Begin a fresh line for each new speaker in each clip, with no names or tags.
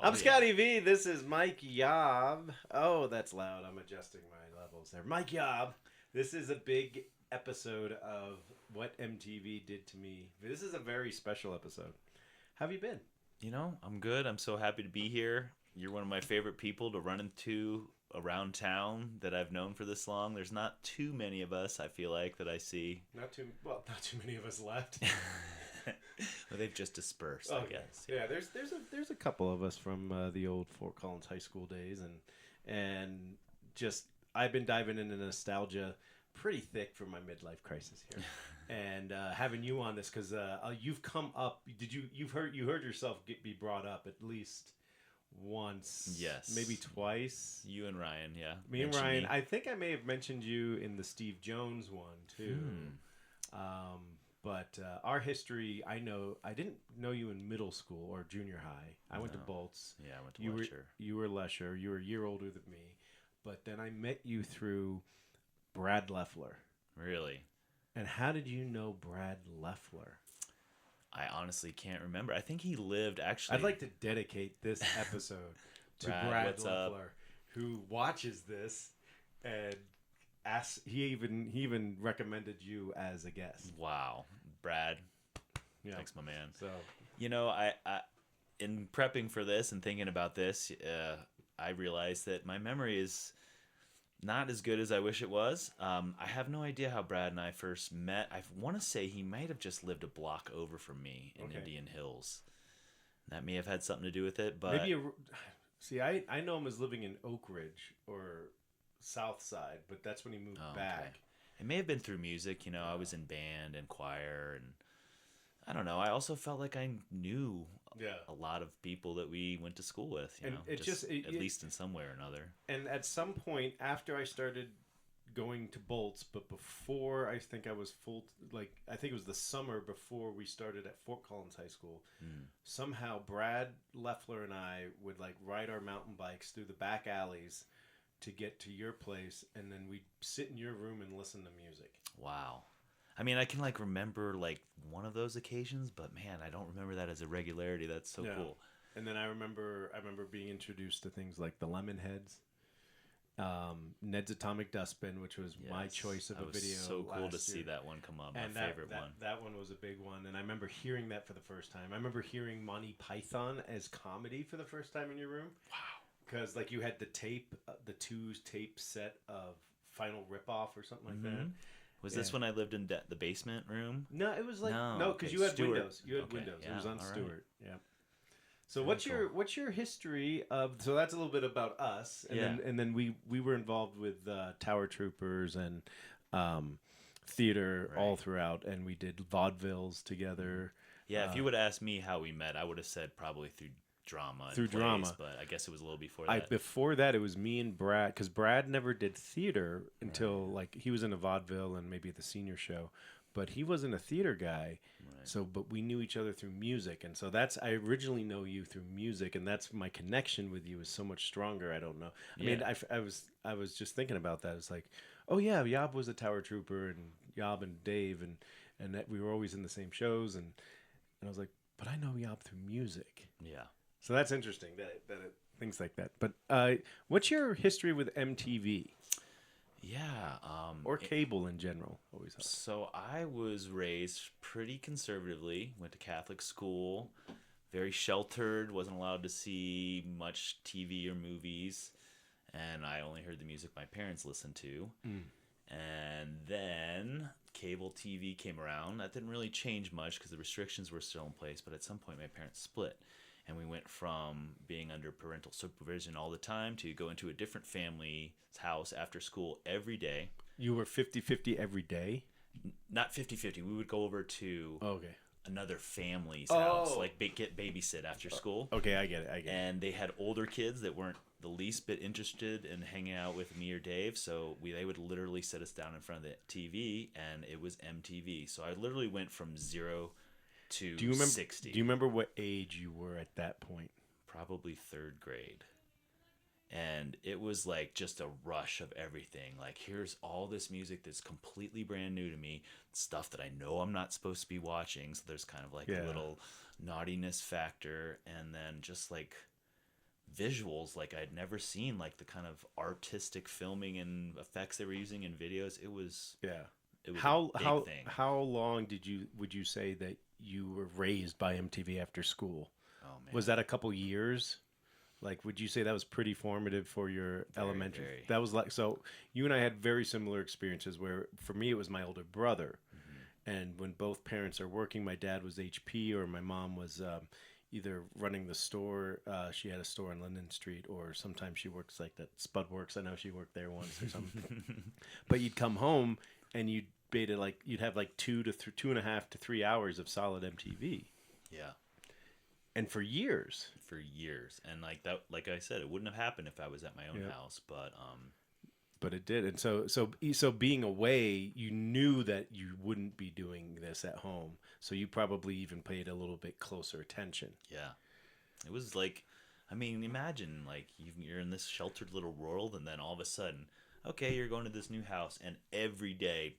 I'm Scotty V. This is Mike Yob. Oh, that's loud. I'm adjusting my levels there. Mike Yob. This is a big episode of what MTV did to me. This is a very special episode. How have you been?
I'm good. I'm so happy to be here. You're one of my favorite people to run into around town that I've known for this long. There's not too many of us, I feel like, that I see.
Not too many of us left.
Well, they've just dispersed, I guess.
Yeah, there's a couple of us from the old Fort Collins High School days, and just I've been diving into nostalgia pretty thick for my midlife crisis here, and having you on this because you've come up. You heard yourself be brought up at least once,
Yes,
maybe twice.
You and Ryan, yeah.
Me and Ryan. I think I may have mentioned you in the Steve Jones one too. But our history, I didn't know you in middle school or junior high. I went to Bolts.
Yeah, I went to Lesher.
You were Lesher. You were a year older than me. But then I met you through Brad Leffler.
Really?
And how did you know Brad Leffler?
I honestly can't remember. I think he lived actually.
I'd like to dedicate this episode to Brad Leffler, who watches this and he even recommended you as a guest.
Wow, Brad.
Yeah.
Thanks, my man.
So
I in prepping for this and thinking about this, I realized that my memory is not as good as I wish it was. I have no idea how Brad and I first met. I want to say he might have just lived a block over from me in Indian Hills. That may have had something to do with it, but
see, I know him as living in Oak Ridge or South Side, but that's when he moved back. Okay.
It may have been through music. I was in band and choir, and I don't know. I also felt like I knew a lot of people that we went to school with. At least in some way or another.
And at some point after I started going to Bolts, but before I think I was I think it was the summer before we started at Fort Collins High School. Somehow Brad Leffler and I would ride our mountain bikes through the back alleys to get to your place, and then we'd sit in your room and listen to music.
Wow. I mean, I can remember one of those occasions, but man, I don't remember that as a regularity. That's so cool.
And then I remember being introduced to things like the Lemonheads, Ned's Atomic Dustbin, which was my choice of a video.
So cool to see that one come up. My favorite one.
That one was a big one, and I remember hearing that for the first time. I remember hearing Monty Python as comedy for the first time in your room.
Wow.
Because you had the two tape set of Final Ripoff or something like that.
Was this when I lived in the basement room?
No, it was no, because you had Stewart. Windows. You had windows. Yeah, it was on Stewart. Right. Yeah. So what's your history of? So that's a little bit about us, and then we were involved with Tower Troopers and theater all throughout, and we did vaudevilles together.
Yeah, if you would ask me how we met, I would have said probably through drama, but I guess it was a little before that.
Before that, it was me and Brad, because Brad never did theater until he was in a vaudeville and maybe the senior show, but he wasn't a theater guy. Right. So, but we knew each other through music, and so I originally know you through music, and that's my connection with you is so much stronger. I don't know. I mean, I was just thinking about that. It's like, oh yeah, Yob was a Tower Trooper, and Yob and Dave, and that we were always in the same shows, and I was like, but I know Yob through music.
Yeah.
So that's interesting things like that. But what's your history with MTV?
Yeah.
Or cable in general. Always helps.
So I was raised pretty conservatively, went to Catholic school, very sheltered, wasn't allowed to see much TV or movies, and I only heard the music my parents listened to. And then cable TV came around. That didn't really change much because the restrictions were still in place, but at some point my parents split. And we went from being under parental supervision all the time to go into a different family's house after school every day.
You were 50-50 every day?
Not 50-50. We would go over to another family's house, get babysit after school.
Okay, I get it.
And they had older kids that weren't the least bit interested in hanging out with me or Dave, so they would literally sit us down in front of the TV, and it was MTV. So I literally went from 0 to 60.
Do you remember what age you were at that point?
Probably third grade. And it was just a rush of everything. Here's all this music that's completely brand new to me, stuff that I know I'm not supposed to be watching. So there's kind of a little naughtiness factor. And then just visuals like I'd never seen, like the kind of artistic filming and effects they were using in videos. It was a big thing.
How long would you say that you were raised by MTV after school?
Oh man.
Was that a couple years? Like, would you say that was pretty formative for your elementary?
Very.
That was like, so you and I had very similar experiences where for me, it was my older brother. And when both parents are working, my dad was HP or my mom was either running the store. She had a store on Linden Street, or sometimes she works like that Spud Works. I know she worked there once or something. But you'd come home and you'd have like 2.5 to 3 hours of solid MTV.
Yeah.
And for years.
And like that, like I said, it wouldn't have happened if I was at my own house,
but it did. And so being away, you knew that you wouldn't be doing this at home. So you probably even paid a little bit closer attention.
Yeah. It was like, I mean, imagine like you're in this sheltered little world, and then all of a sudden, okay, you're going to this new house, and every day,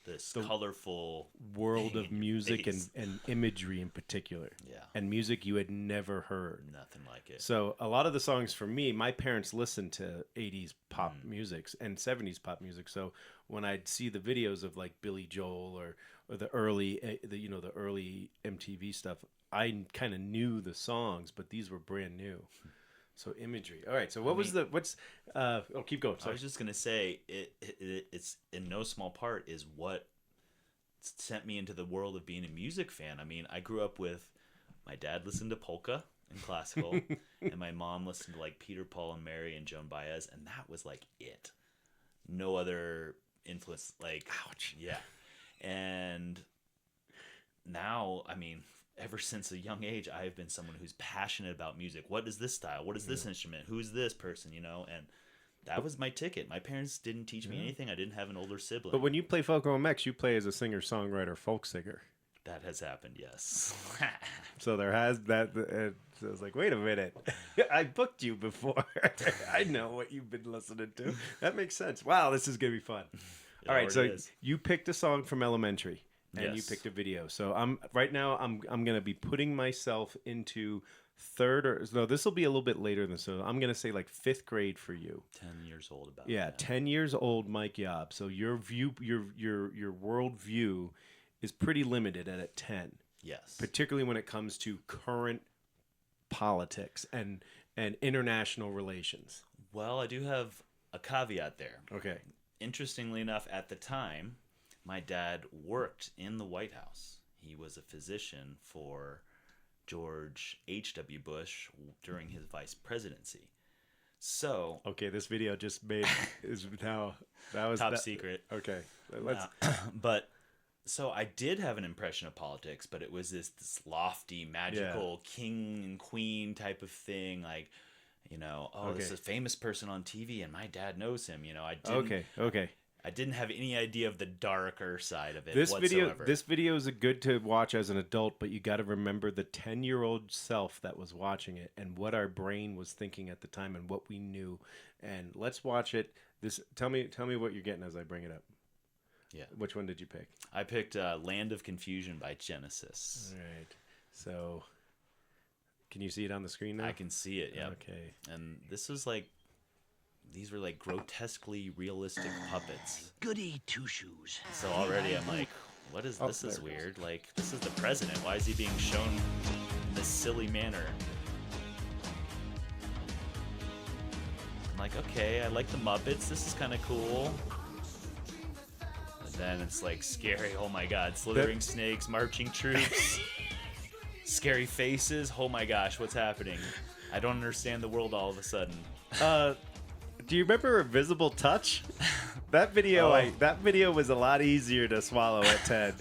this colorful
world of music and imagery in particular.
Yeah.
And music you had never heard.
Nothing like it.
So a lot of the songs for me, my parents listened to 80s pop music and 70s pop music. So when I'd see the videos of like Billy Joel or the early MTV stuff, I kind of knew the songs, but these were brand new. So imagery. All right. So keep going. Sorry.
I was just gonna say it's in no small part is what sent me into the world of being a music fan. I mean, I grew up with my dad listened to polka and classical, and my mom listened to like Peter, Paul, and Mary and Joan Baez, and that was like it. No other influence. Like, ouch. Yeah. And now, I mean, ever since a young age, I have been someone who's passionate about music. What is this style? What is this instrument? Who's this person? And that was my ticket. My parents didn't teach me anything. I didn't have an older sibling.
But when you play Folk MX, you play as a singer-songwriter, folk singer.
That has happened, yes.
So there has that. So I was like, wait a minute. I booked you before. I know what you've been listening to. That makes sense. Wow, this is going to be fun. All right, so you picked a song from Elementary. And you picked a video. So I'm gonna be putting myself into this will be a little bit later than so. I'm gonna say like 5th grade for you.
10 years old about.
Yeah, 10 years old, Mike Yob. So your world view is pretty limited at 10.
Yes.
Particularly when it comes to current politics and international relations.
Well, I do have a caveat there.
Okay.
Interestingly enough, at the time, my dad worked in the White House. He was a physician for George H.W. Bush during his vice presidency. So...
Okay, this video just is now... That was
top secret.
Okay. Let's...
But... So I did have an impression of politics, but it was this lofty, magical king and queen type of thing. Like, this is a famous person on TV, and my dad knows him. I didn't...
Okay.
I didn't have any idea of the darker side of it whatsoever.
This video is good to watch as an adult, but you got to remember the 10-year-old self that was watching it and what our brain was thinking at the time and what we knew. And let's watch it. Tell me what you're getting as I bring it up.
Yeah.
Which one did you pick?
I picked Land of Confusion by Genesis.
All right. So, can you see it on the screen now?
I can see it, yeah.
Okay.
And this was like... These were like grotesquely realistic puppets.
Goody two shoes.
So already I'm like, what is this? Is weird. Like, this is the president. Why is he being shown in this silly manner? I'm like, okay, I like the Muppets. This is kind of cool. And then it's like scary. Oh my god, slithering snakes, marching troops, scary faces. Oh my gosh, what's happening? I don't understand the world all of a sudden.
Do you remember Invisible Touch? That video was a lot easier to swallow at 10.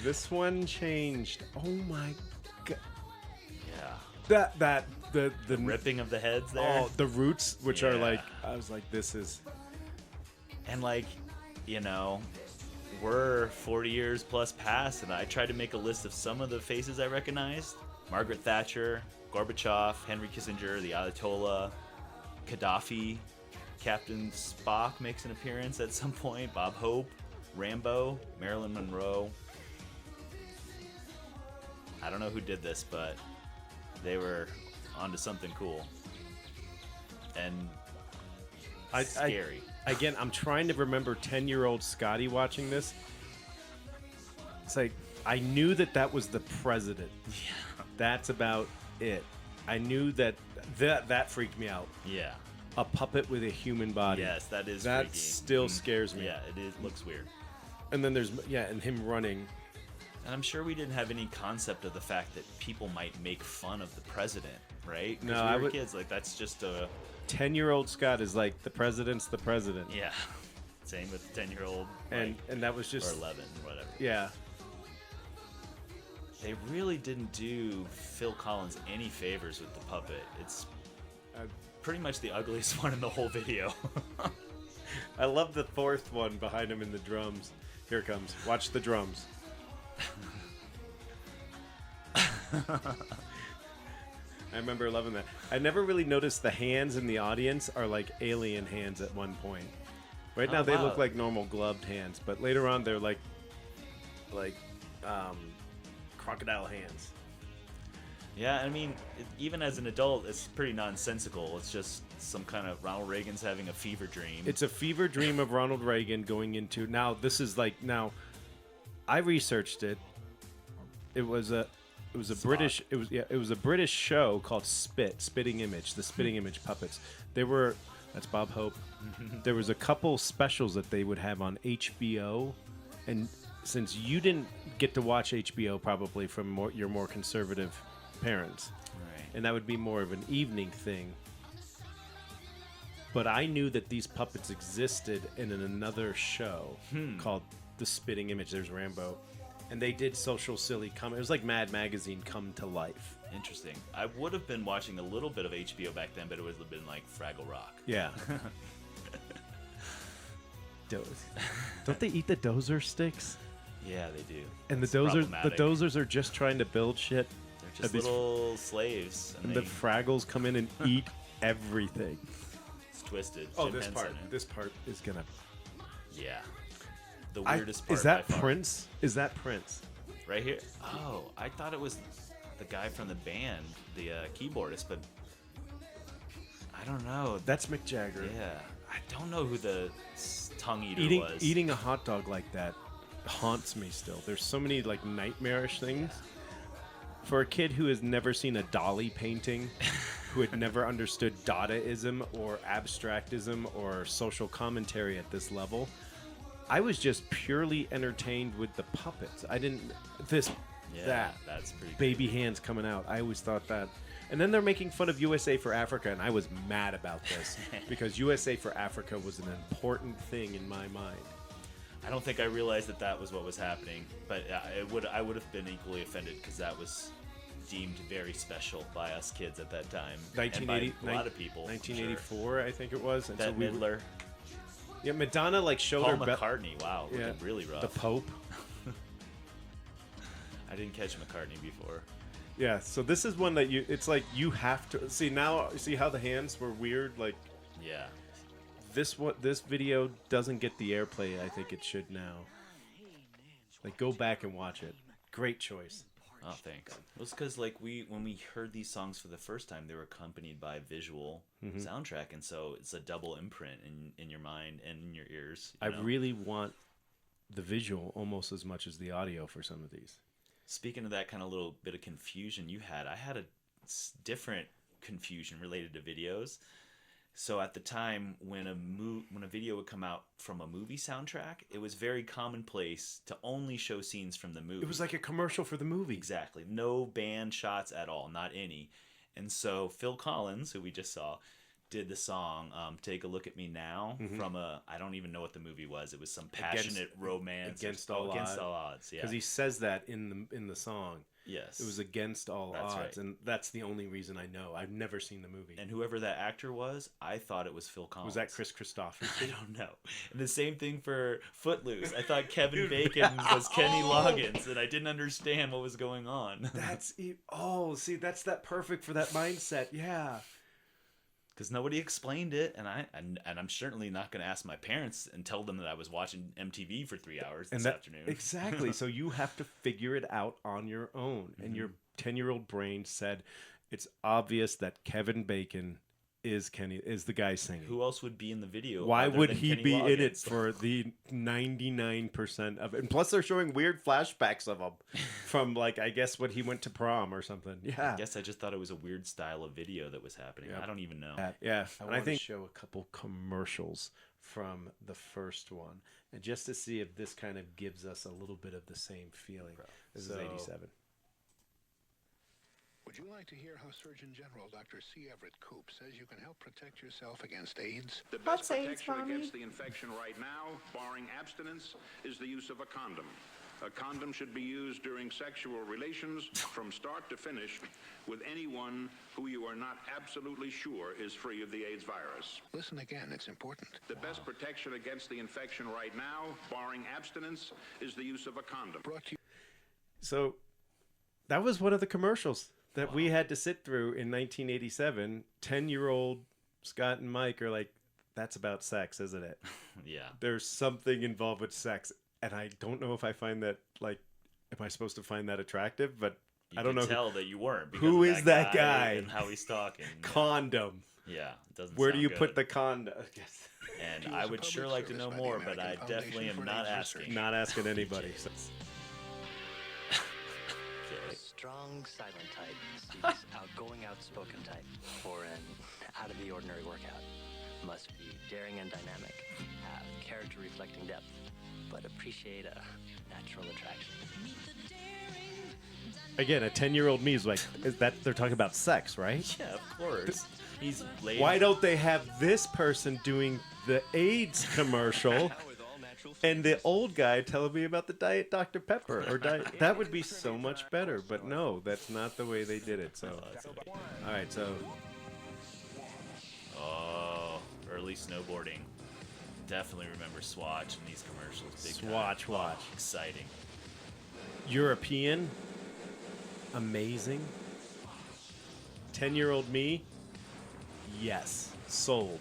This one changed. Oh my god.
Yeah.
The
ripping of the heads there.
Oh, the roots, which are like, I was like, this is.
And like, we're 40 years plus past, and I tried to make a list of some of the faces I recognized. Margaret Thatcher, Gorbachev, Henry Kissinger, the Ayatollah, Gaddafi, Captain Spock makes an appearance at some point, Bob Hope, Rambo, Marilyn Monroe. I don't know who did this, but they were onto something cool and
I-
scary.
Again, I'm trying to remember 10-year-old Scotty watching this. It's like, I knew that was the president.
Yeah.
That's about it. I knew that freaked me out.
Yeah.
A puppet with a human body.
Yes, that is
That
freaky.
still scares me.
Yeah, it is. Looks weird.
And then and him running.
And I'm sure we didn't have any concept of the fact that people might make fun of the president, right? 'Cause
No,
we
I
were
would-
kids. Like, that's just a...
10-year-old Scott is like, the president's the president.
Yeah. Same with 10-year-old.
And that was just...
Or 11, whatever.
Yeah.
They really didn't do Phil Collins any favors with the puppet. It's pretty much the ugliest one in the whole video.
I love the fourth one behind him in the drums. Here it comes. Watch the drums. I remember loving that. I never really noticed the hands in the audience are like alien hands at one point. Right now they
wow.
look like normal gloved hands, but later on they're like crocodile hands.
Yeah, I mean, even as an adult, it's pretty nonsensical. It's just some kind of Ronald Reagan's having a fever dream.
It's a fever dream of Ronald Reagan going into... Now, this is like... Now, I researched it. It was a British... It was a British show called Spitting Image, the Spitting Image puppets. They were... That's Bob Hope. There was a couple specials that they would have on HBO, and since you didn't get to watch HBO probably from your more conservative parents,
Right.
and that would be more of an evening thing. But I knew that these puppets existed in another show called The Spitting Image. There's Rambo. And they did social silly come. It was like Mad Magazine come to life.
Interesting. I would have been watching a little bit of HBO back then, but it would have been like Fraggle Rock.
Yeah. Don't they eat the dozer sticks?
Yeah, they do.
And
It's
the
problematic.
dozers are just trying to build shit.
They're just
these-
little slaves.
And
they,
the Fraggles come in and eat everything.
it's twisted.
Oh,
Jim
this
Henson.
part. This part is gonna.
Yeah. The weirdest part.
Is that
by far.
Prince? Is that Prince?
Right here? Oh, I thought it was the guy from the band, the keyboardist, but I don't know.
That's Mick Jagger.
Yeah. I don't know who the tongue eater was.
Eating a hot dog like that haunts me still. There's so many like nightmarish things. For a kid who has never seen a Dali painting, who had never understood Dadaism or abstractism or social commentary at this level, I was just purely entertained with the puppets. I didn't that
that's pretty
baby hands coming out. I always thought that. And then they're making fun of USA for Africa, and I was mad about this because USA for Africa was an important thing in my mind.
I don't think I realized that was what was happening, but I would have been equally offended because that was deemed very special by us kids at that time.
1980,
and by a lot of people.
1984, I think it was. And
Bette
we were-
Midler,
yeah, Madonna like showed
Paul
her
McCartney. Wow,
yeah,
looking really rough.
the Pope.
I didn't catch McCartney before.
Yeah, so this is one that it's like you have to see now. See how the hands were weird. Like
Yeah.
this video doesn't get the airplay I think it should now. Like go back and watch it. Great choice.
Oh, thanks. It was because like when we heard these songs for the first time, they were accompanied by a visual soundtrack, and so it's a double imprint in your mind and in your ears.
I really want the visual almost as much as the audio for some of these.
Speaking of that kind of little bit of confusion you had, I had a different confusion related to videos. So at the time, when a video would come out from a movie soundtrack, it was very commonplace to only show scenes from the movie.
It was like a commercial for the movie.
Exactly. No band shots at all, not any. And so Phil Collins, who we just saw, did the song "Take a Look at Me Now" from I don't even know what the movie was. It was some passionate romance
against all
odds. Yeah.
Because he says that in the song.
Yes.
It was against all
That's
odds,
right.
and that's the only reason I know. I've never seen the movie.
And whoever that actor was, I thought it was Phil Collins.
Was that Chris Christopherson?
I don't know. And the same thing for Footloose. I thought Kevin Bacon was Kenny Loggins, and I didn't understand what was going on.
That's it. Oh, see, that's that perfect for that mindset. Yeah.
Because nobody explained it, and I'm certainly not going to ask my parents and tell them that I was watching MTV for 3 hours this afternoon.
Exactly. So you have to figure it out on your own. And your 10-year-old brain said, it's obvious that Kevin Bacon is the guy singing.
Who else would be in the video?
Why
other
would
than
he
Kenny
be in it
Loggins?
for the 99% of it? And plus, they're showing weird flashbacks of him from, like, I guess when he went to prom or something. Yeah.
I guess I just thought it was a weird style of video that was happening.
Yep.
I don't even know.
Yeah.
I
And I
wanna
think show a couple commercials from the first one, and just to see if this kind of gives us a little bit of the same feeling. This is 87.
Would you like to hear how Surgeon General Dr. C. Everett Koop says you can help protect yourself against AIDS?
The best protection against the infection right now, barring abstinence, is the use of a condom. A condom should be used during sexual relations from start to finish with anyone who you are not absolutely sure is free of the AIDS virus.
Listen again, it's important.
The best protection against the infection right now, barring abstinence, is the use of a condom.
Brought to you.
So that was one of the commercials that we had to sit through in 1987. 10-year-old Scott and Mike are like, that's about sex, isn't it?
Yeah.
There's something involved with sex. And I don't know if I find that, like, am I supposed to find that attractive? But I don't know.
You can tell that you weren't. because
Who
of
is that guy?
And how he's talking.
Condom.
Yeah. It doesn't
Where do
sound
you
good.
put the condom?
And
Use
I
a
would
public
sure like to
service
know
by the
more, but
American
I definitely
Foundation
am
for
not
AIDS
asking.
Research.
Not asking anybody. So.
Okay.
Strong, silent type seeks outgoing, outspoken type for an out-of-the-ordinary workout. Must be daring and dynamic, have character reflecting depth, but appreciate a natural attraction.
Again, a 10-year-old me is like, is that they're talking about sex, right?
Yeah, of course. He's late.
Why don't they have this person doing the AIDS commercial and the old guy telling me about the Diet Dr. Pepper? Or that would be so much better. But no, that's not the way they did it. So, all right, so
Early snowboarding. Definitely remember Swatch in these commercials. Big
Swatch
time.
watch.
Exciting.
European, amazing. 10-year-old me, yes, sold.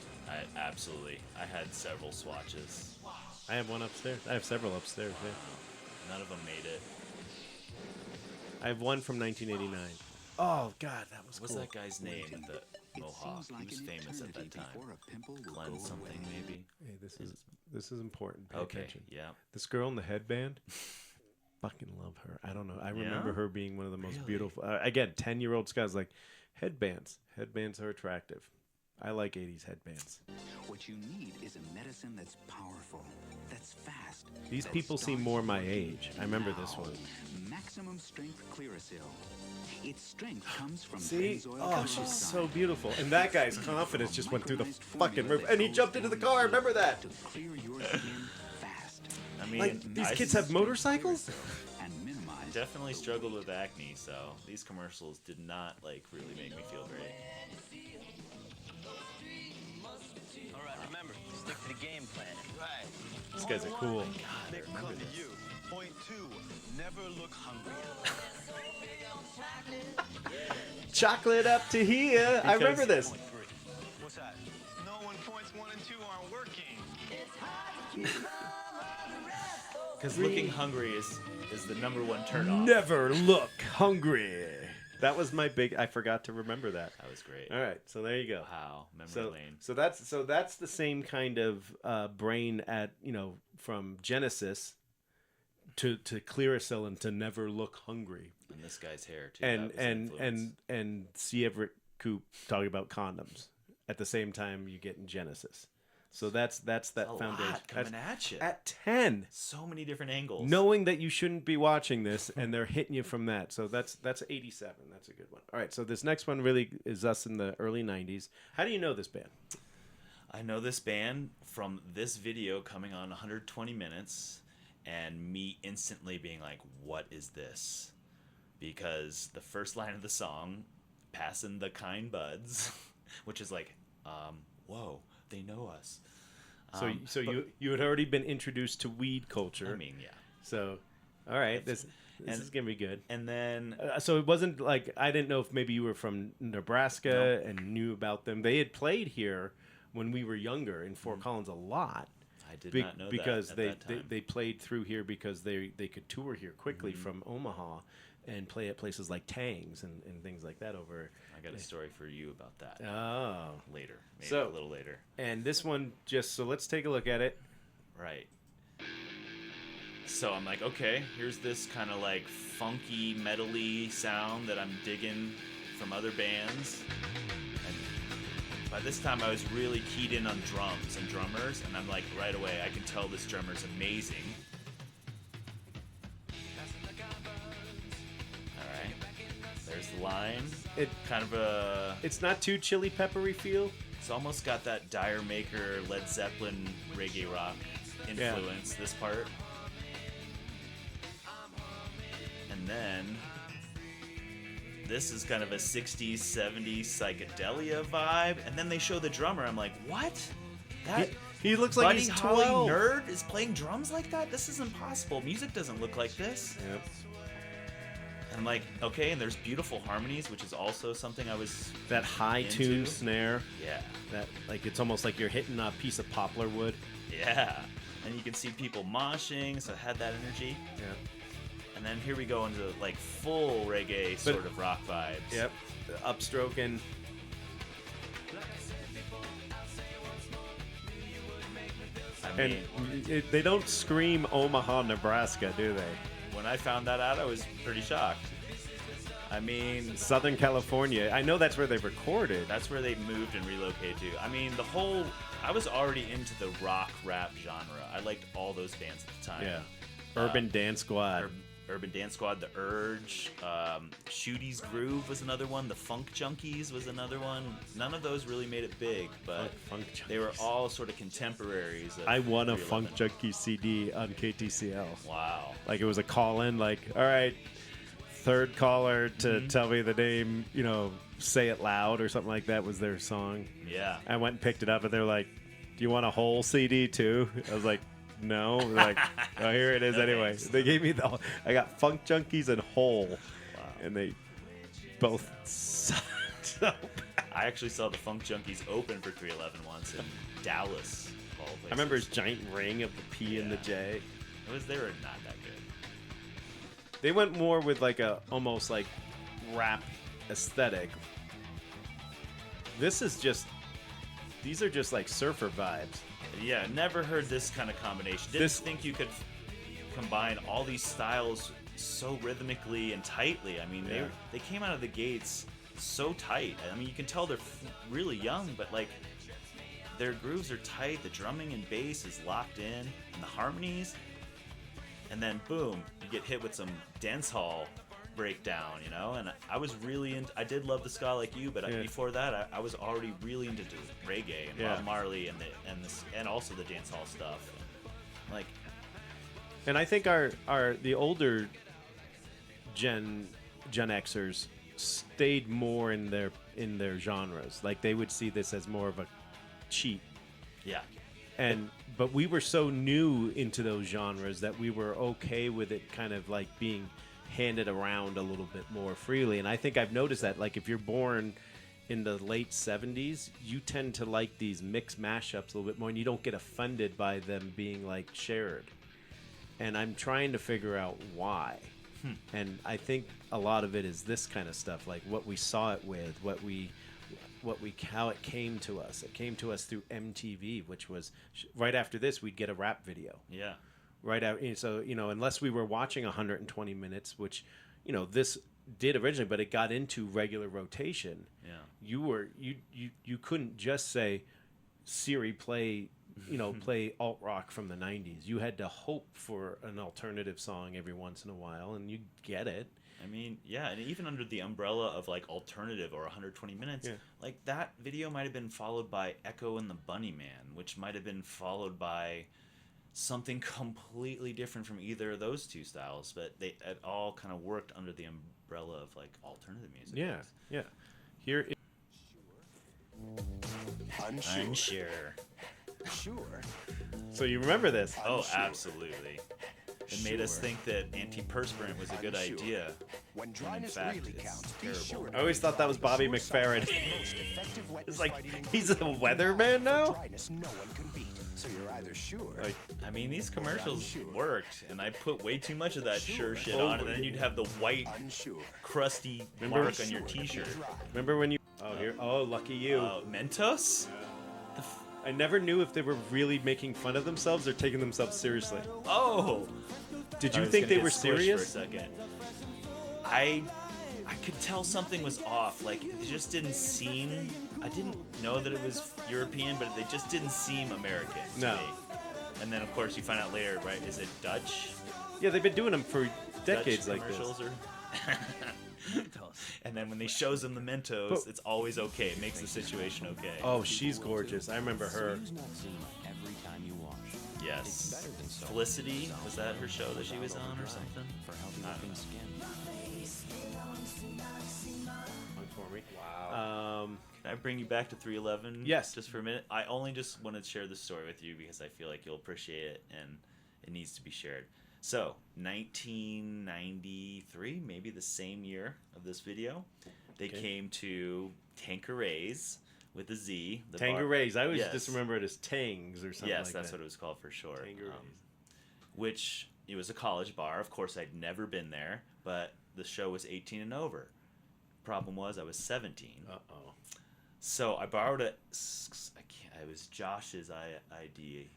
Absolutely. I had several Swatches.
I have one upstairs. I have several upstairs. Yeah.
None of them made it.
I have one from 1989. Oh God, that was
What's
cool.
that guy's name with the mohawk? He was famous at that time. Glenn something, maybe.
Hey, this is important. Pay
Okay,
attention.
yeah.
This girl in the headband, fucking love her. I don't know. I remember her being one of the most
Really?
beautiful. Again, 10-year-old Scott's like, headbands. Headbands are attractive. I like 80s headbands.
What you need is a medicine that's powerful, that's fast.
These
that
people seem
starts
more my
working
age. I remember this
now.
one.
Maximum strength Clearasil. Its strength comes from
See?
benzoyl
Oh, she's
peroxide.
so beautiful. And that guy's confidence just went through the
Micronized
fucking
formula
roof.
that
And he
goes
jumped into the
down
car.
your
Remember that?
To clear your skin fast
I mean,
Like, these
I
kids have motorcycles?
and minimize.
definitely struggled with acne, so these commercials did not like really make me feel great.
All right, remember, stick to the game plan. Right.
These guys are cool.
Big call to you. Point 2, never look hungry.
Chocolate up to here. I remember this.
Point 3. What's that? No when points 1 and 2 aren't working.
Because looking hungry is the #1 turnoff.
Never look hungry. That was my big. I forgot to remember that.
That was great.
All right, so there you go.
Wow, memory
So,
lane.
so that's the same kind of brain at from Genesis to Clearasil and to Never Look Hungry,
And this guy's hair too.
and
that was an influence.
and C. Everett Koop talking about condoms at the same time you get in Genesis. So that's that
a
foundation.
lot coming at you.
At 10.
So many different angles.
Knowing that you shouldn't be watching this, and they're hitting you from that. So that's 87. That's a good one. All right, so this next one really is us in the early 90s. How do you know this band?
I know this band from this video coming on 120 minutes and me instantly being like, what is this? Because the first line of the song, Passing the Kind Buds, which is like, whoa, they know us.
So you had already been introduced to weed culture.
I mean, yeah.
So, all right, this is gonna be good.
And then
So it wasn't like I didn't know if maybe you were from Nebraska and knew about them. They had played here when we were younger in Fort Collins a lot.
I did not know
because
that
they,
at that time.
they played through here because they could tour here quickly from Omaha, and play at places like Tang's and things like that over.
I got a story for you about that.
Oh.
Later. Maybe
So-
a little later.
And this one, so let's take a look at it.
Right. So I'm like, okay, here's this kind of like funky, metal-y sound that I'm digging from other bands. And by this time, I was really keyed in on drums and drummers, and I'm like, right away, I can tell this drummer's amazing. All right. There's the line.
It
Kind of
It's not too chili peppery feel.
it's almost got that Dire Maker, Led Zeppelin, reggae rock influence, this part. And then this is kind of a 60s, 70s psychedelia vibe. And then they show the drummer. I'm like, what? That
He looks like
Buddy
he's
Holly
12.
nerd is playing drums like that? This is impossible. Music doesn't look like this.
Yep.
And I'm like, okay, and there's beautiful harmonies, which is also something I was
That high
into.
tune snare.
Yeah.
That like it's almost like you're hitting a piece of poplar wood.
Yeah. And you can see people moshing, so it had that energy.
Yeah.
And then here we go into like full reggae sort of rock vibes.
Yep. Upstroking.
I
And
mean,
they don't scream Omaha, Nebraska, do they?
when I found that out, I was pretty shocked. I mean,
Southern California. I know that's where they recorded.
that's where they moved and relocated to. I mean, I was already into the rock rap genre. I liked all those bands at the time.
Yeah. Urban Dance Squad.
Urban Dance Squad, The Urge, Shooty's Groove was another one. The Funk Junkies was another one. None of those really made it big, but
Funk
they were
Junkies.
all sort of contemporaries. Of
I won a
311.
Funk Junkie CD on KTCL.
Wow.
Like it was a call in, like, all right, third caller to tell me the name, say it loud or something like that was their song.
Yeah.
I went and picked it up and they're like, do you want a whole CD too? I was like, no. They're like, oh, here it is
No
anyway.
thanks.
They gave me I got Funk Junkies and Whole.
Wow.
And they both sucked so bad.
I actually saw the Funk Junkies open for 311 once in Dallas. of all
I remember his
places.
giant ring of the P and the
Yeah.
J.
They were not that good.
They went more with like a almost like rap aesthetic. These are just like surfer vibes.
Yeah, never heard this kind of combination. Didn't think you could combine all these styles so rhythmically and tightly. I mean,
Yeah.
they came out of the gates so tight. I mean, you can tell they're really young, but like their grooves are tight. The drumming and bass is locked in, and the harmonies. And then boom, you get hit with some dance hall breakdown, And I was really into. I did love the ska like you, but
Yeah.
before that, I was already really into reggae and
Yeah.
Bob Marley and also the dance hall stuff. Like,
And I think the older Gen Xers stayed more in their genres. Like they would see this as more of a cheat.
yeah,
But we were so new into those genres that we were okay with it kind of like being handed around a little bit more freely. And I think I've noticed that, like, if you're born in the late 70s, you tend to like these mixed mashups a little bit more, and you don't get offended by them being like shared. And I'm trying to figure out why. And I think a lot of it is this kind of stuff, like what we saw it with, how it came to us. It came to us through MTV, which was right after this, we'd get a rap video.
yeah.
Right out. So, unless we were watching 120 minutes, which, this did originally, but it got into regular rotation.
Yeah.
You couldn't just say, Siri, play alt rock from the 90s. You had to hope for an alternative song every once in a while, and you'd get it.
I mean, yeah, and even under the umbrella of like alternative or 120 minutes,
Yeah.
like that video might have been followed by Echo and the Bunnyman, which might have been followed by something completely different from either of those two styles, but it all kind of worked under the umbrella of like alternative music.
Yeah, yeah. Here,
Unsure.
Sure.
so you remember this?
Oh,
Unsure.
absolutely. It made us
Sure.
think that antiperspirant was a good
Unsure.
idea.
When
in
dryness
fact,
really
it's
counts, be
terrible.
sure to
I always thought that was Bobby
Sure
McFerrin.
Science is the most effective wetness
It's like,
fighting
he's a
ingredient.
weatherman now?
Dryness no one can beat. So you're either sure.
Like,
I mean, these commercials
Unsure.
worked, and I put way too much of that
Sure.
shit on, and then you'd have the white,
Unsure.
crusty
Remember-
mark on your T-shirt.
remember when you? Oh, here. Oh, lucky you.
Mentos?
I never knew if they were really making fun of themselves or taking themselves seriously.
Oh!
Did
I
you
was
think
gonna
they
get
were
squished
serious?
For a second. I could tell something was off. Like, it just didn't seem. I didn't know that it was European, but they just didn't seem American to
No.
me. And then, of course, you find out later, right? Is it Dutch?
Yeah, they've been doing them for decades
Dutch
like this.
commercials or. And then when they shows them the Mentos,
But-
it's always okay. It makes the situation okay.
Oh, she's gorgeous. I remember her.
Every time you wash.
Yes.
Better than soap.
Felicity, was that her show that she was on or something?
For healthy
I don't
looking
know.
skin.
For me. Wow.
Can I bring you back to 311?
Yes.
Just for a minute. I only just wanted to share this story with you because I feel like you'll appreciate it and it needs to be shared. So, 1993, maybe the same year of this video, they
Okay.
came to Tanqueray's with a Z. The
Tanquerays. I always
Yes.
just remember it as Tangs or something
Yes,
like
that's
that.
what it was called for sure.
Tanquerays.
Which it was a college bar. Of course, I'd never been there, but the show was 18 and over. Problem was, I was 17.
Uh-oh.
So I borrowed it. It was Josh's ID,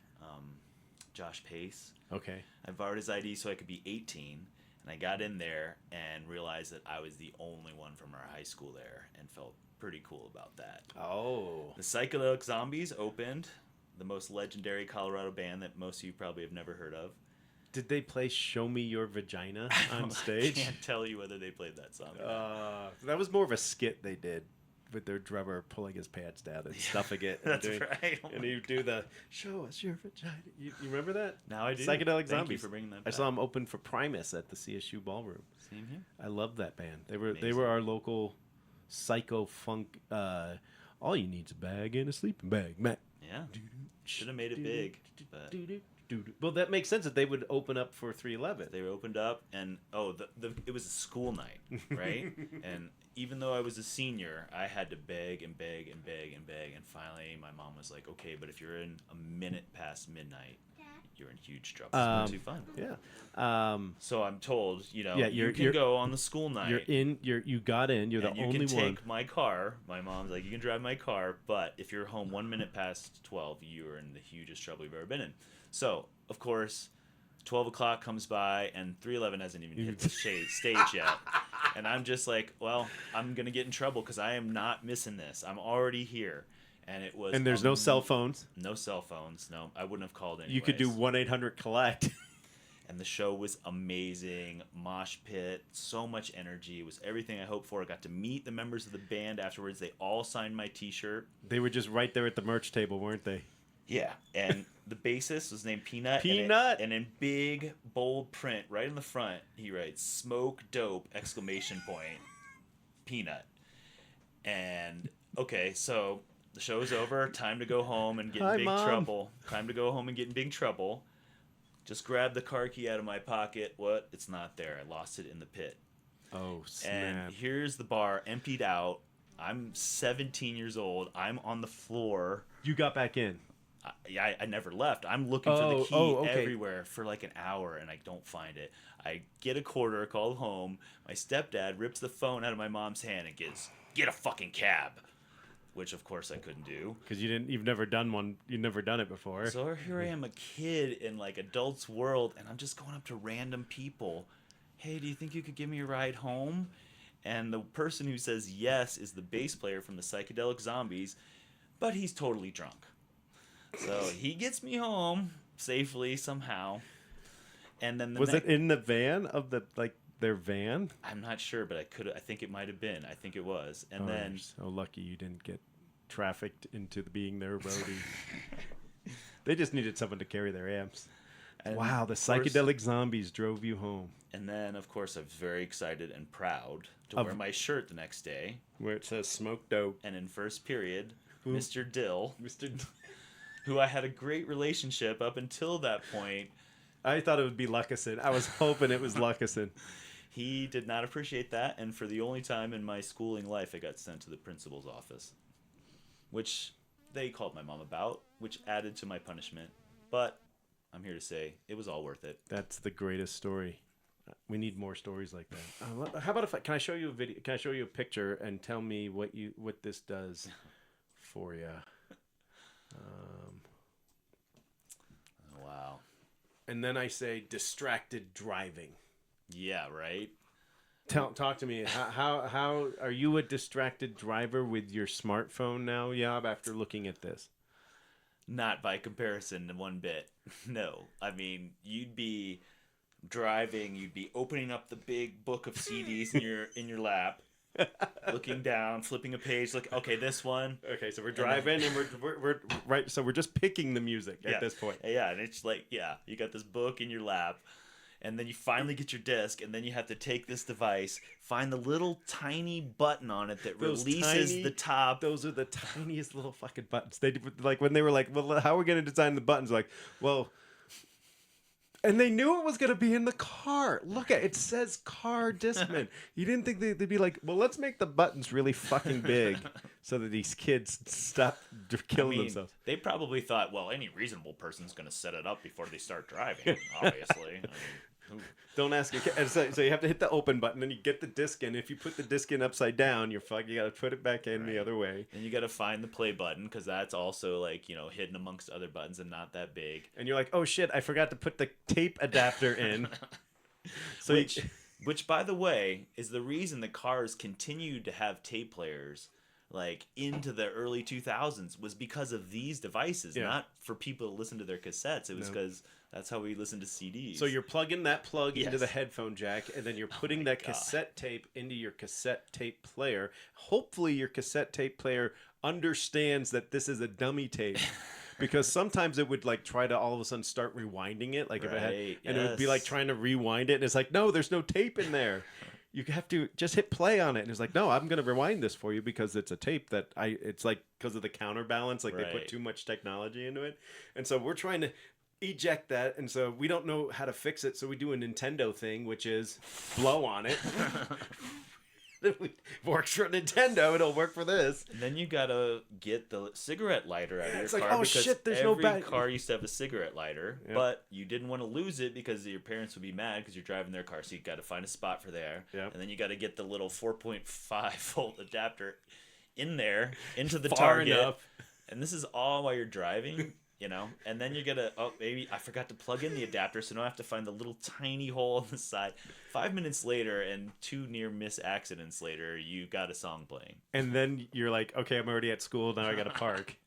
Josh Pace.
Okay.
I borrowed his ID so I could be 18, and I got in there and realized that I was the only one from our high school there, and felt pretty cool about that.
Oh.
The Psychedelic Zombies opened, the most legendary Colorado band that most of you probably have never heard of.
Did they play "Show Me Your Vagina" on stage?
I can't tell you whether they played that song.
That was more of a skit they did with their drummer pulling his pants down and stuffing it. And
That's right. Oh
and
my
he'd do the "Show us your vagina." You remember that?
Now I do.
Psychedelic
Thank you
Zombies.
for bringing that
I
back.
saw them open for Primus at the CSU Ballroom.
Same here.
I love that band. They
Amazing.
were our local psycho funk. All you need's a bag and a sleeping bag, Matt.
Yeah. Should have made it big. But
Well, that makes sense that they would open up for 311.
they opened up, and it was a school night, right? And even though I was a senior, I had to beg and beg and beg and beg, and finally my mom was like, "Okay, but if you're in a minute past midnight, you're in huge trouble." It's not too fun.
Yeah.
So I'm told,
Yeah,
you can go on the school night.
You got in. You're the
and you
only
can
one.
take my car. My mom's like, you can drive my car, but if you're home 1 minute past 12, you are in the hugest trouble you've ever been in. So, of course, 12 o'clock comes by, and 311 hasn't even hit the stage yet. And I'm just like, well, I'm going to get in trouble because I am not missing this. I'm already here. And it was.
And there's no cell phones.
No cell phones. No, I wouldn't have called anyways.
You could do 1-800-COLLECT.
And the show was amazing. Mosh pit, so much energy. It was everything I hoped for. I got to meet the members of the band afterwards. They all signed my T-shirt.
They were just right there at the merch table, weren't they?
Yeah, and the bassist was named Peanut.
Peanut?
And in big, bold print, right in the front, he writes, "Smoke dope!" ! Peanut. And, okay, so the show's over. Time to go home and get in
Hi,
big
Mom.
trouble. Time to go home and get in big trouble. Just grabbed the car key out of my pocket. What? It's not there. I lost it in the pit.
Oh, snap.
And here's the bar emptied out. I'm 17 years old. I'm on the floor.
You got back in.
I never left. I'm looking for the key
okay.
everywhere for like an hour, and I don't find it. I get a quarter, call home. My stepdad rips the phone out of my mom's hand and get a fucking cab, which of course I couldn't do.
Because you've never done one. You've never done it before.
So here I am, a kid in like adults' world, and I'm just going up to random people. Hey, do you think you could give me a ride home? And the person who says yes is the bass player from the Psychedelic Zombies, but he's totally drunk. So he gets me home safely somehow. And then
Was it in the van of their van?
I'm not sure, but I think it might have been. I think it was. And
Oh,
then
you're so lucky you didn't get trafficked into being their roadie. They just needed someone to carry their amps.
and
Wow, the
of course-
Psychedelic Zombies drove you home.
And then, of course, I was very excited and proud to
Of-
wear my shirt the next day.
Where it says "Smoke Dope."
And in first period,
Who?
Mr. Dill,
Mr.
who I had a great relationship up until that point,
I thought it would be Luckerson. I was hoping it was Luckerson.
he did not appreciate that. And for the only time in my schooling life, I got sent to the principal's office. Which, they called my mom about, which added to my punishment. But I'm here to say it was all worth it.
That's the greatest story. We need more stories like that. How about can I show you a video? Can I show you a picture and tell me what this does for you?
Wow.
And then I say distracted driving.
Yeah, right.
Talk to me. How are you a distracted driver with your smartphone now, Yob? After looking at this.
Not by comparison, one bit. No, I mean you'd be driving, you'd be opening up the big book of CDs in your lap, looking down, flipping a page, like okay, this one.
Okay, so we're driving and we're right. So we're just picking the music at this point.
Yeah, and it's like you got this book in your lap. And then you finally get your disc, and then you have to take this device, find the little tiny button on it that releases the top.
Those are the tiniest little fucking buttons. They like when they were like, "Well, how are we going to design the buttons?" Like, well, and they knew it was going to be in the car. Look at it says car Discman. You didn't think they'd be like, "Well, let's make the buttons really fucking big so that these kids stop killing themselves."
They probably thought, well, any reasonable person's going to set it up before they start driving. Obviously.
Don't ask your kid. So you have to hit the open button, then you get the disc in. If you put the disc in upside down, you're fucked. You got to put it back in the other way.
And you got to find the play button because that's also like, hidden amongst other buttons and not that big.
And you're like, oh shit, I forgot to put the tape adapter in. So
which, by the way, is the reason the cars continued to have tape players like into the early 2000s was because of these devices, not for people to listen to their cassettes. It was because that's how we listened to CDs.
So you're plugging that plug into the headphone jack, and then you're putting that cassette tape into your cassette tape player. Hopefully your cassette tape player understands that this is a dummy tape. Because sometimes it would like try to all of a sudden start rewinding it, like if it had, and it would be like trying to rewind it, and it's like, no, there's no tape in there. You have to just hit play on it. And it's like, no, I'm going to rewind this for you because it's a tape that it's like, because of the counterbalance, like they put too much technology into it. And so we're trying to eject that. And so we don't know how to fix it. So we do a Nintendo thing, which is blow on it. It works for Nintendo. It'll work for this.
And then you got to get the cigarette lighter out of your car.
Like, oh
because
shit, there's
every car used to have a cigarette lighter, but you didn't want to lose it because your parents would be mad because you're driving their car. So you got to find a spot for there.
Yep.
And then you got to get the little 4.5 volt adapter in there into the
Far
target.
enough.
And this is all while you're driving. And then you're gonna, maybe I forgot to plug in the adapter, so now I have to find the little tiny hole on the side. 5 minutes later and 2 near miss accidents later, you got a song playing.
And then you're like, okay, I'm already at school, now I gotta park.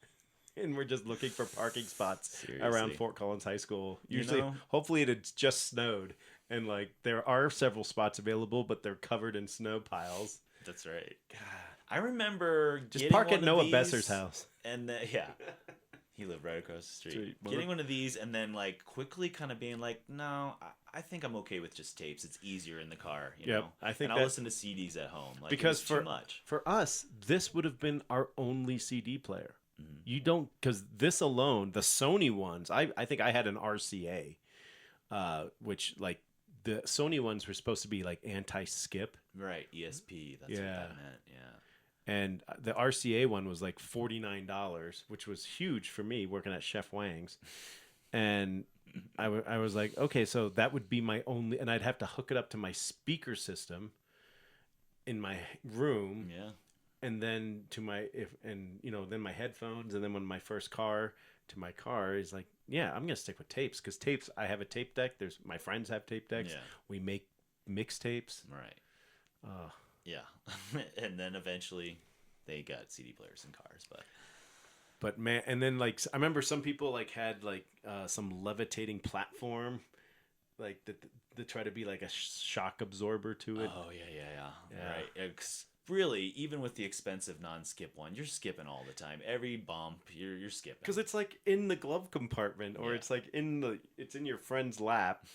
And we're just looking for parking spots around Fort Collins High School. Usually, hopefully it had just snowed. And like, there are several spots available, but they're covered in snow piles.
That's right. God. I remember
just park at Noah Besser's house.
And he lived right across the street. Getting one of these and then like quickly kind of being like, no, I think I'm okay with just tapes. It's easier in the car, you know.
I think
I'll listen to CDs at home. Like,
because
too much.
For us, this would have been our only CD player. Mm-hmm. You don't, because this alone, the Sony ones, I think I had an RCA, which like the Sony ones were supposed to be like anti-skip.
Right, ESP. That's what that meant. Yeah.
And the RCA one was like $49, which was huge for me working at Chef Wang's. And I was like, okay, so that would be my only, and I'd have to hook it up to my speaker system in my room.
Yeah.
And then then my headphones. And then when my first car to my car is like, yeah, I'm going to stick with tapes because tapes, I have a tape deck. My friends have tape decks.
Yeah.
We make mixtapes.
Right. Yeah. And then eventually they got CD players in cars, but
man, and then like I remember some people like had like some levitating platform like that try to be like a shock absorber to it.
Oh yeah. Right. Really, even with the expensive non-skip one, you're skipping all the time. Every bump, you're skipping.
Because it's like in the glove compartment, or it's like it's in your friend's lap.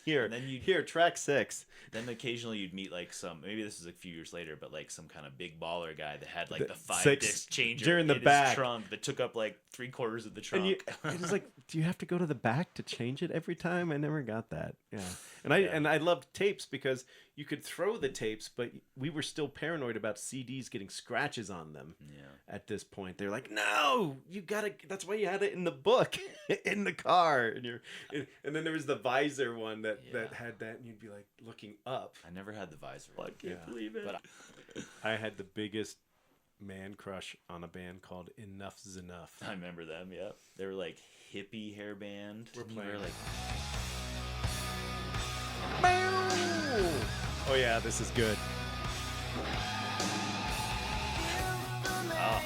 Here, track 6.
Then occasionally you'd meet like maybe this is a few years later, but like some kind of big baller guy that had like the 5-disc changer in his trunk that took up like 3/4 of the trunk.
And it's like, do you have to go to the back to change it every time? I never got that. Yeah. And I loved tapes because you could throw the tapes, but we were still paranoid about CDs getting scratches on them.
Yeah.
At this point, they're like, "No, you gotta." That's why you had it in the book, in the car, and then there was the visor one that had that, and you'd be like looking up.
I never had the visor.
I can't believe it. But I had the biggest man crush on a band called Enough's Enough.
I remember them. Yeah, they were like hippie hair band.
We're
Didn't you
playing
wear, like.
Oh yeah, this is good.
Oh.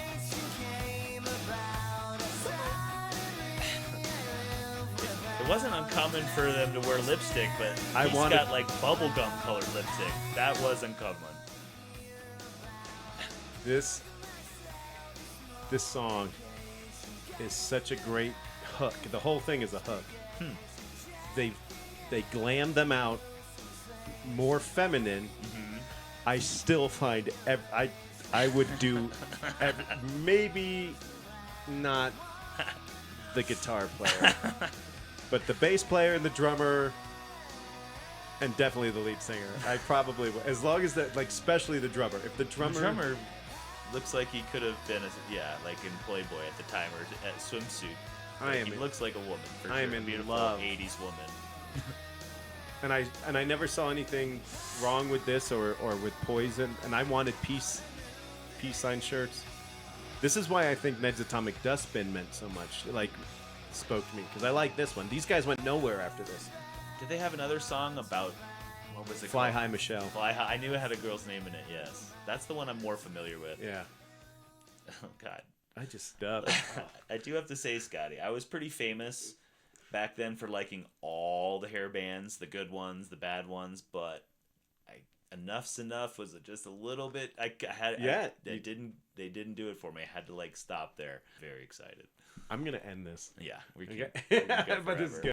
It wasn't uncommon for them to wear lipstick, but he's got like bubblegum colored lipstick. That was uncommon.
This song is such a great hook. The whole thing is a hook. They glam them out more feminine. I still find I would do maybe not the guitar player, but the bass player and the drummer, and definitely the lead singer. I probably would, as long as that, like, especially the drummer. If the drummer
looks like he could have been like in Playboy at the time, or at swimsuit. He looks like a woman. For
I am
sure.
in
Beautiful
love.
80s woman.
And I never saw anything wrong with this or with Poison, and I wanted peace sign shirts. This is why I think Ned's Atomic Dustbin meant so much. Like, spoke to me because I like this one. These guys went nowhere after this.
Did they have another song about what was it?
Fly
called?
High Michelle.
Fly High. I knew it had a girl's name in it. Yes, that's the one I'm more familiar with.
Yeah.
Oh God.
I just
I do have to say, Scotty, I was pretty famous back then for liking all the hair bands, the good ones, the bad ones, but Enough's Enough was just a little bit. They didn't do it for me. I had to like stop there. Very excited.
I'm gonna end this.
Yeah, we
Okay.
can go
But this is
forever.
good.